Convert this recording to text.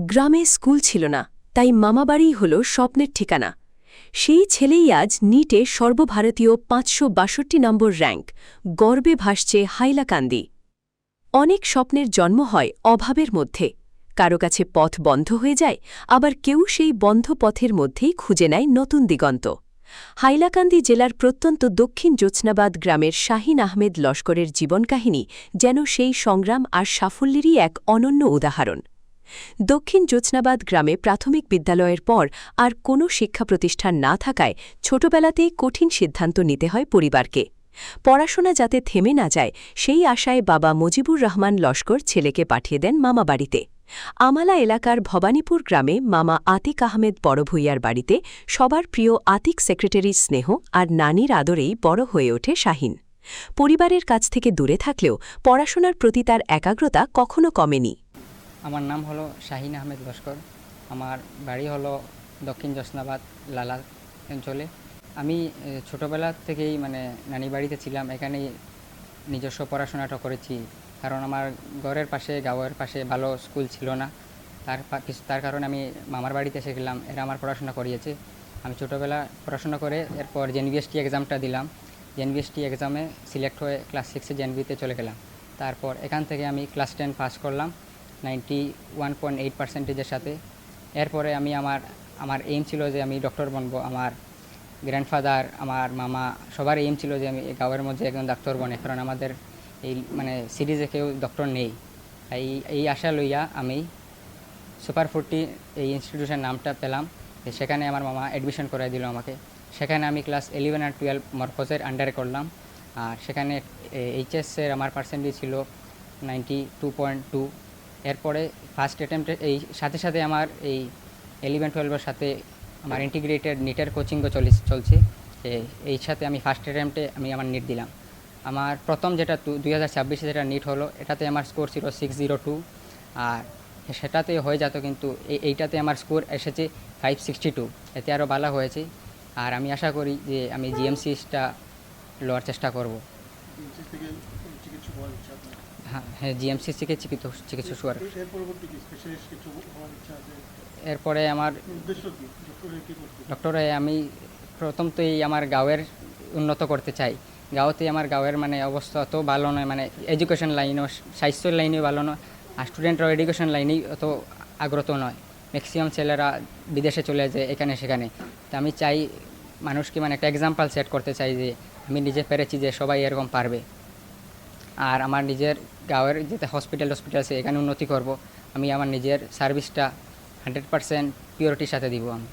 গ্রামে স্কুল ছিল না, তাই মামাবাড়িই হল স্বপ্নের ঠিকানা। সেই ছেলেই আজ নিটে সর্বভারতীয় ৫৬২ নম্বর র্যাঙ্ক, গর্বে ভাসছে হাইলাকান্দি। অনেক স্বপ্নের জন্ম হয় অভাবের মধ্যে, কারো কাছে পথ বন্ধ হয়ে যায়, আবার কেউ সেই বন্ধ পথের মধ্যেই খুঁজে নেয় নতুন দিগন্ত। হাইলাকান্দি জেলার প্রত্যন্ত দক্ষিণ জোছনাবাদ গ্রামের শাহিন আহমেদ লস্করের জীবনকাহিনী যেন সেই সংগ্রাম আর সাফল্যেরই এক অনন্য উদাহরণ। দক্ষিণ জোছনাবাদ গ্রামে প্রাথমিক বিদ্যালয়ের পর আর কোনো শিক্ষা প্রতিষ্ঠান না থাকায় ছোটবেলাতেই কঠিন সিদ্ধান্ত নিতে হয় পরিবারকে। পড়াশোনা যাতে থেমে না যায় সেই আশায় বাবা মুজিবুর রহমান লস্কর ছেলেকে পাঠিয়ে দেন মামাবাড়িতে। আমালা এলাকার ভবানীপুর গ্রামে মামা আতিক আহমেদ বড় ভূঁইয়ার বাড়িতে সবার প্রিয় আতিক সেক্রেটারির স্নেহ আর নানির আদরেই বড় হয়ে ওঠে শাহিন। পরিবারের কাছ থেকে দূরে থাকলেও পড়াশোনার প্রতি তার একাগ্রতা কখনো কমেনি। আমার নাম হলো শাহিন আহমেদ লস্কর। আমার বাড়ি হলো দক্ষিণ জোছনাবাদ লালা অঞ্চলে। আমি ছোটোবেলা থেকেই নানি বাড়িতে ছিলাম, এখানেই নিজস্ব পড়াশোনাটা করেছি। কারণ আমার ঘরের পাশে গাঁয়ের পাশে ভালো স্কুল ছিল না, তার কারণে আমি মামার বাড়িতে এসে গেলাম, এরা আমার পড়াশোনা করিয়েছে। আমি ছোটোবেলা পড়াশোনা করে এরপর জেনভিএসটি এক্সামটা দিলাম। জেনভিএসটি এক্সামে সিলেক্ট হয়ে ক্লাস 6 জেনভিতে চলে গেলাম। তারপর এখান থেকে আমি ক্লাস 10 পাস করলাম 91.8%-এর সাথে। এরপরে আমি আমার এইম ছিল যে আমি ডক্টর বনবো। আমার গ্র্যান্ডফাদার, আমার মামা, সবার এইম ছিল যে আমি গাঁয়ের মধ্যে একজন ডাক্তার বনে, কারণ আমাদের এই সিরিজে কেউ ডক্টর নেই। এই আশা লইয়া আমি সুপার 40 এই ইনস্টিটিউশনের নামটা পেলাম। সেখানে আমার মামা অ্যাডমিশন করাই দিল আমাকে। সেখানে আমি ক্লাস 11 আর 12 মরকজের আন্ডারে করলাম। আর সেখানে এইচএসের আমার পার্সেন্টেজ ছিল 92.2। এরপরে ফার্স্ট অ্যাটেম্পটে এই সাথে সাথে আমার এই 11-12-এর সাথে আমার ইন্টিগ্রেটেড নিটের কোচিংও চলছে। এই সাথে আমি ফার্স্ট অ্যাটেম্পটে আমার নিট দিলাম। আমার প্রথম যেটা 2026 যেটা নিট হলো, এটাতে আমার স্কোর ছিল 602, আর সেটাতে হয়ে যেত, কিন্তু এইটাতে আমার স্কোর এসেছে 562, এতে আরও ভালো হয়েছে। আর আমি আশা করি যে আমি জিএমসিটা লওয়ার চেষ্টা করব। হ্যাঁ, জিএমসি থেকে চিকিৎসক হওয়ার। এরপরে আমার ডক্টরে আমি প্রথম তো আমার গাঁয়ের উন্নত করতে চাই। গাঁওতে আমার গাঁয়ের অবস্থা অত ভালো নয়, এডুকেশন লাইনও, স্বাস্থ্যের লাইনেও ভালো নয়, আর স্টুডেন্টরাও এডুকেশন লাইনেই অত আগ্রহ নয়। ম্যাক্সিমাম ছেলেরা বিদেশে চলে যায় এখানে সেখানে। তো আমি চাই মানুষকে একটা এক্সাম্পল সেট করতে চাই যে আমি নিজে পেরেছি, যে সবাই এরকম পারবে। আর আমার নিজের গাঁয়ের যেতে হসপিটাল আছে এখানে উন্নতি করব। আমি আমার নিজের সার্ভিসটা 100% পিওরিটির সাথে দিব আমি।